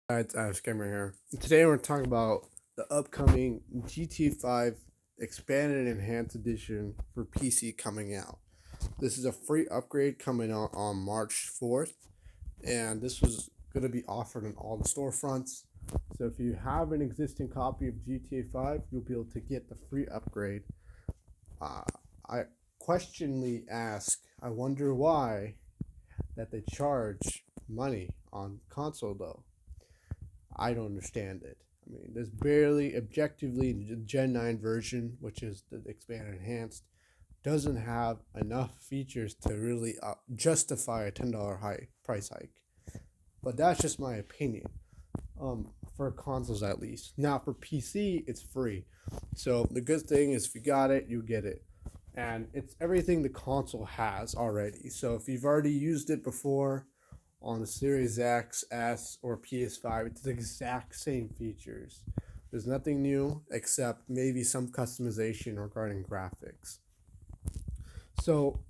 It's Scammer here. Today we're talking about the upcoming GT 5 Expanded and Enhanced Edition for PC coming out. This is a free upgrade coming out on March 4th, and this was going to be offered in all the storefronts. So if you have an existing copy of GTA 5, you'll be able to get the free upgrade. Uh, I questioningly ask, I wonder why that they charge money on console though. I don't understand it. I mean, there's barely objectively the Gen 9 version, which is the expanded enhanced, doesn't have enough features to really justify a $10 high price hike. But that's just my opinion. For consoles at least. Now for PC, it's free. So the good thing is if you got it, you get it. And it's everything the console has already. So if you've already used it before, on the Series X, S, or PS5. It's the exact same features. There's nothing new except maybe some customization regarding graphics. So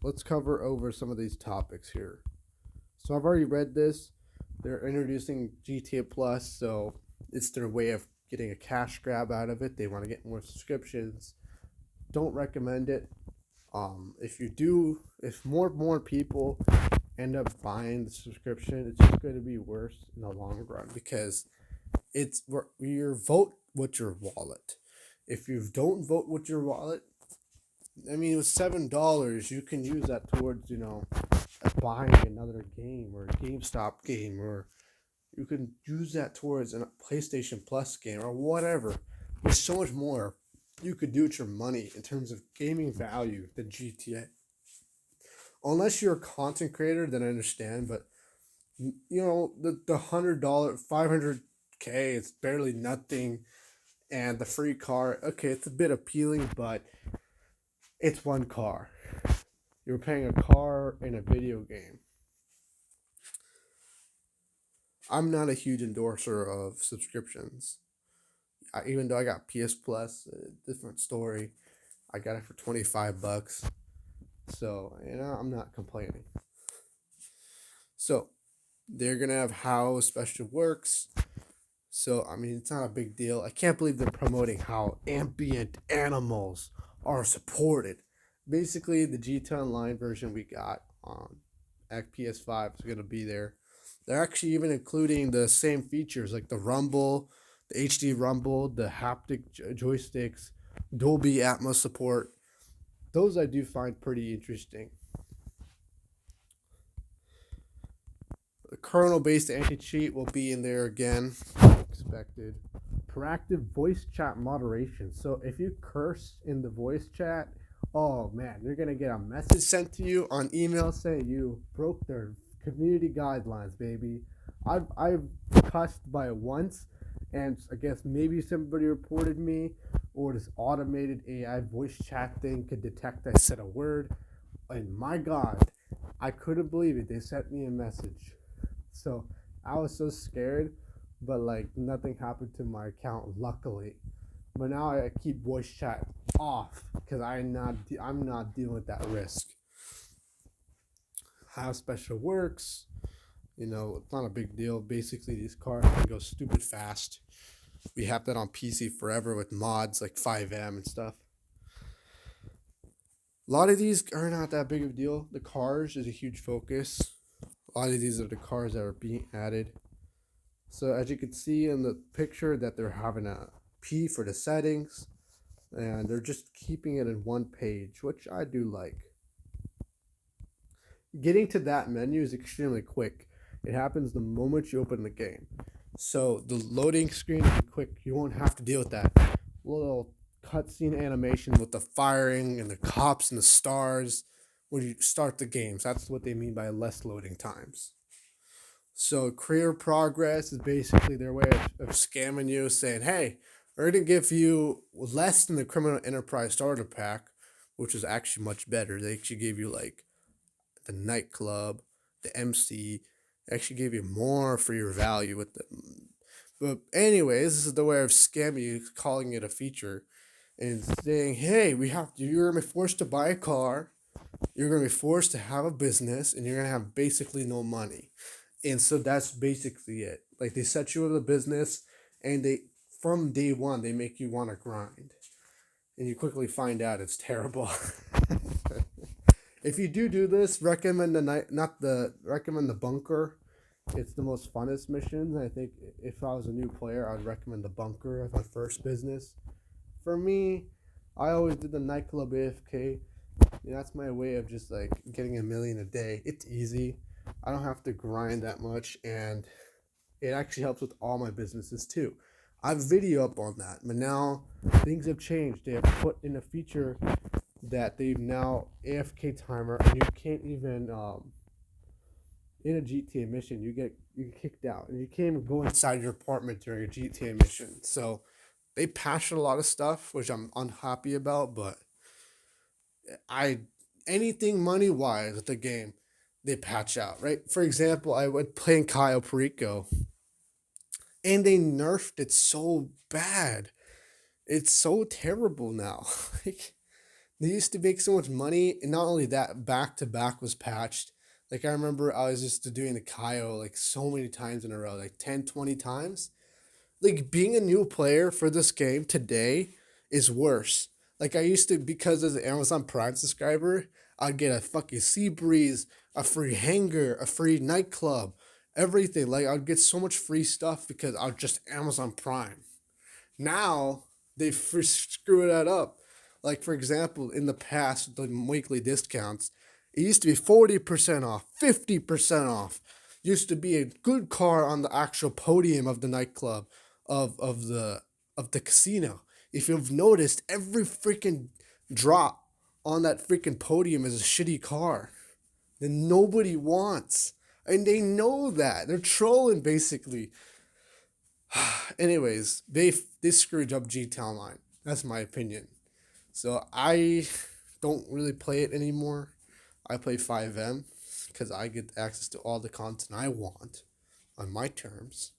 let's cover over some of these topics here. So I've already read this. They're introducing GTA Plus, so it's their way of getting a cash grab out of it. They want to get more subscriptions. Don't recommend it. If you do, if more people end up buying the subscription, it's just going to be worse in the long run because it's your vote with your wallet. If you don't vote with your wallet, I mean, with $7, you can use that towards buying another game or a GameStop game, or you can use that towards a PlayStation Plus game or whatever. There's so much more you could do with your money in terms of gaming value than GTA. Unless you're a content creator, then I understand. But the $100, 500K, it's barely nothing, and the free car, okay, it's a bit appealing, but it's one car. You're paying a car in a video game. I'm not a huge endorser of subscriptions. Even though I got PS Plus, a different story. I got it for $25, so I'm not complaining. So they're gonna have how special works. So I mean, it's not a big deal. I can't believe they're promoting how ambient animals are supported. Basically, the GT Online version we got on PS5 is gonna be there. They're actually even including the same features like the rumble, the HD rumble, the haptic joysticks, Dolby Atmos support. Those I do find pretty interesting. The kernel based anti cheat will be in there again, expected. Proactive voice chat moderation. So if you curse in the voice chat, oh man, you're gonna get a message sent to you on email saying you broke their community guidelines, baby. I've cussed by once, and I guess maybe somebody reported me, or this automated AI voice chat thing could detect I said a word. And my God, I couldn't believe it. They sent me a message. So I was so scared, but like nothing happened to my account, luckily. But now I keep voice chat off because I'm not dealing with that risk. How special works, it's not a big deal. Basically, these cars can go stupid fast. We have that on PC forever with mods like 5M and stuff. A lot of these are not that big of a deal. The cars is a huge focus. A lot of these are the cars that are being added. So as you can see in the picture that they're having a P for the settings, and they're just keeping it in one page, which I do like. Getting to that menu is extremely quick. It happens the moment you open the game. So the loading screen is quick. You won't have to deal with that little cutscene animation with the firing and the cops and the stars when you start the games. That's what they mean by less loading times. So career progress is basically their way of scamming you, saying, "Hey, we're gonna give you less than the criminal enterprise starter pack, which is actually much better. They actually gave you like the nightclub, the MC. They actually gave you more for your value with them." But anyways, this is the way of scamming you, calling it a feature, and saying, "Hey, you're gonna be forced to buy a car, you're gonna be forced to have a business, and you're gonna have basically no money." And so that's basically it. Like they set you up a business, and they from day one they make you want to grind, and you quickly find out it's terrible. If you do this, recommend the night, not the recommend the bunker. It's the most funnest missions. I think if I was a new player, I'd recommend the bunker as my first business. For me, I always did the nightclub AFK. Yeah, that's my way of just like getting a million a day. It's easy. I don't have to grind that much, and it actually helps with all my businesses too. I have a video up on that, but now things have changed. They have put in a feature that they've now AFK timer, and you can't even in a GTA mission you get kicked out, and you can't even go inside your apartment during a GTA mission. So they patched a lot of stuff, which I'm unhappy about, but I anything money wise with the game, they patch out, right? For example, I went playing Cayo Perico, and they nerfed it so bad. It's so terrible now. Like they used to make so much money, and not only that, back to back was patched. Like I remember I was just doing the Cayo like so many times in a row, like 10, 20 times. Like being a new player for this game today is worse. Like I used to, because as an Amazon Prime subscriber, I'd get a fucking Sea Breeze, a free hanger, a free nightclub, everything. Like I'd get so much free stuff because I was just Amazon Prime. Now they screw that up. Like for example, in the past, the weekly discounts, it used to be 40% off, 50% off. Used to be a good car on the actual podium of the nightclub, of the casino. If you've noticed, every freaking drop on that freaking podium is a shitty car that nobody wants. And they know that. They're trolling basically. Anyways, they screwed up GTA Online. That's my opinion. So I don't really play it anymore. I play 5M because I get access to all the content I want on my terms.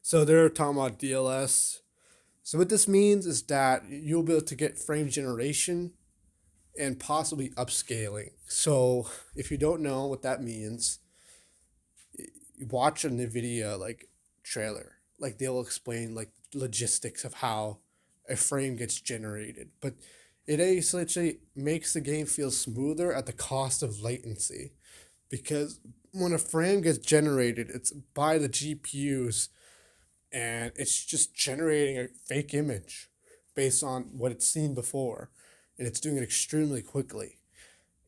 So they're talking about DLS. So what this means is that you'll be able to get frame generation and possibly upscaling. So if you don't know what that means, watch a NVIDIA like trailer. Like they'll explain like logistics of how a frame gets generated. But it essentially makes the game feel smoother at the cost of latency. Because when a frame gets generated, it's by the GPUs, and it's just generating a fake image based on what it's seen before, and it's doing it extremely quickly,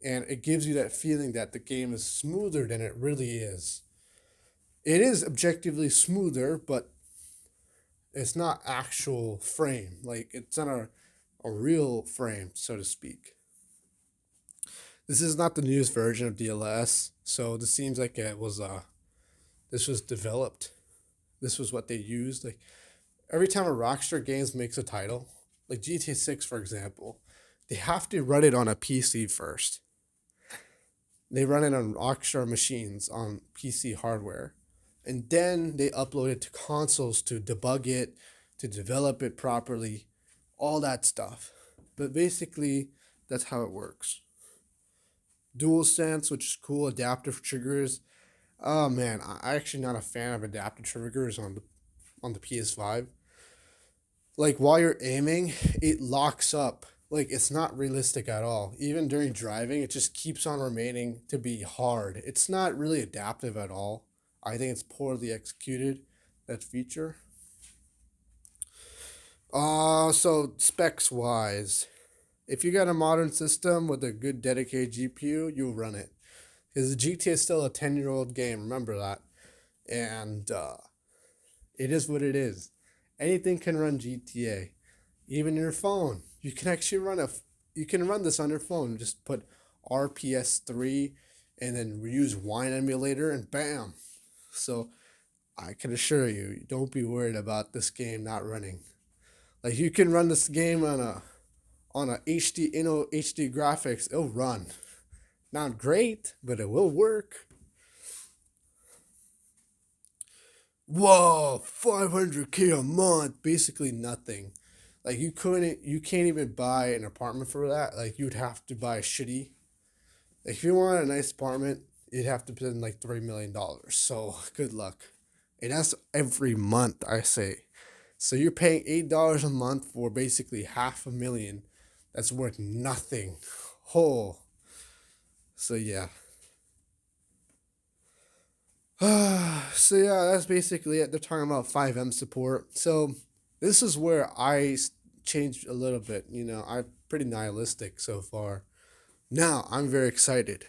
and it gives you that feeling that the game is smoother than it really is. It is objectively smoother, but it's not actual frame, like it's not a real frame, so to speak. This is not the newest version of DLS, so this seems like this was developed, this was what they used. Like every time a Rockstar Games makes a title, like GTA 6 for example, they have to run it on a PC first. They run it on Rockstar machines on PC hardware, and then they upload it to consoles to debug it, to develop it properly, all that stuff. But basically, that's how it works. DualSense, which is cool, adaptive triggers. Oh man, I actually not a fan of adaptive triggers on the PS5. Like while you're aiming, it locks up. Like it's not realistic at all. Even during driving, it just keeps on remaining to be hard. It's not really adaptive at all. I think it's poorly executed, that feature. So specs wise, if you got a modern system with a good dedicated GPU, you'll run it. Because the GTA is still a 10-year-old game, remember that. And it is what it is. Anything can run GTA. Even your phone. You can actually you can run this on your phone. Just put RPS3 and then use Wine Emulator and bam. So I can assure you, don't be worried about this game not running. Like you can run this game on a HD HD graphics, it'll run. Not great, but it will work. Whoa, 500K a month, basically nothing. Like you can't even buy an apartment for that. Like you'd have to buy a shitty. Like, if you want a nice apartment, you'd have to spend like $3 million. So good luck. And that's every month, I say. So you're paying $8 a month for basically half a million. That's worth nothing. Oh, so yeah. So yeah, that's basically it. They're talking about FiveM support. So this is where changed a little bit. I'm pretty nihilistic so far. Now I'm very excited.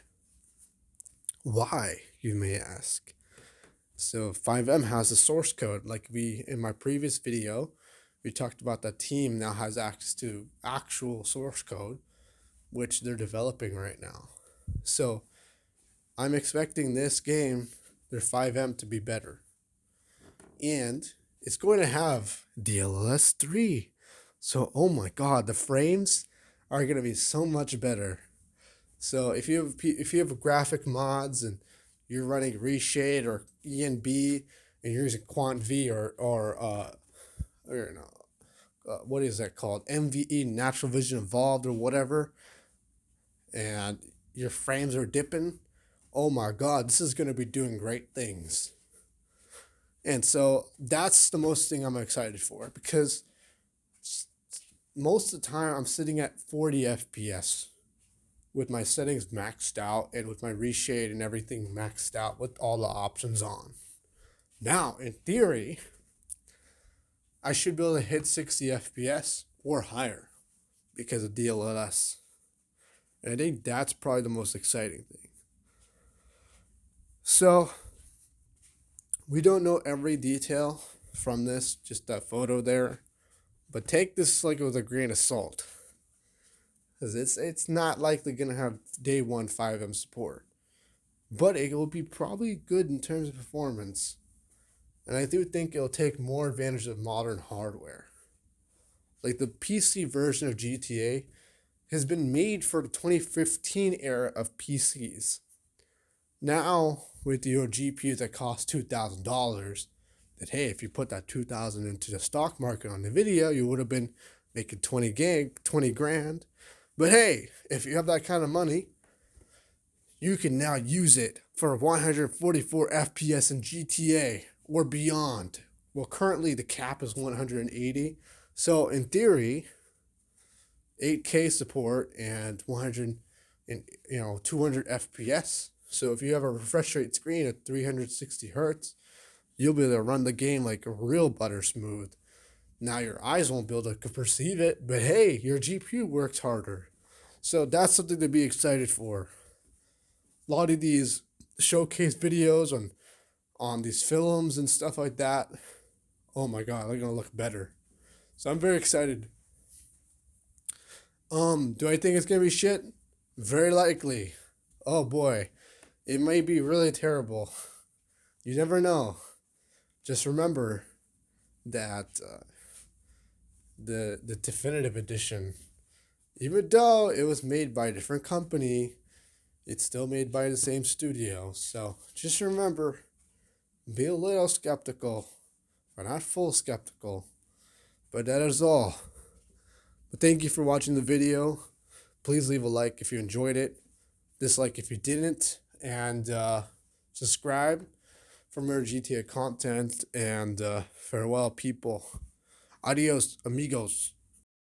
Why, you may ask? So FiveM has a source code. Like we in my previous video, we talked about that team now has access to actual source code, which they're developing right now. So I'm expecting this game, their FiveM, to be better. And it's going to have DLSS 3. So, oh my god, the frames are going to be so much better. So if you have graphic mods and you're running Reshade or ENB and you're using Quant V or what is that called, MVE, Natural Vision Evolved or whatever, and your frames are dipping, oh my god, this is going to be doing great things. And so that's the most thing I'm excited for, because most of the time I'm sitting at 40 FPS with my settings maxed out and with my reshade and everything maxed out with all the options on. Now, in theory, I should be able to hit 60 FPS or higher because of DLSS. And I think that's probably the most exciting thing. So, we don't know every detail from this, just that photo there. But take this like with a grain of salt, because it's not likely going to have day one FiveM support. But it will be probably good in terms of performance. And I do think it'll take more advantage of modern hardware. Like the PC version of GTA has been made for the 2015 era of PCs. Now, with your GPUs that cost $2,000, that hey, if you put that $2,000 into the stock market on NVIDIA, you would have been making 20 grand. But hey, if you have that kind of money, you can now use it for 144 FPS in GTA or beyond. Well, currently the cap is 180. So in theory, 8K support and 200 FPS. So if you have a refresh rate screen at 360 hertz, you'll be able to run the game like real butter smooth. Now your eyes won't be able to perceive it, but hey, your GPU works harder. So that's something to be excited for. A lot of these showcase videos on these films and stuff like that, oh my god, they're gonna look better. So I'm very excited. Do I think it's gonna be shit? Very likely. Oh boy, it may be really terrible. You never know. Just remember that the definitive edition, even though it was made by a different company, it's still made by the same studio. So just remember, be a little skeptical, but not full skeptical. But that is all. But thank you for watching the video. Please leave a like if you enjoyed it, dislike if you didn't, and subscribe for more GTA content. And farewell, people. Adios, amigos.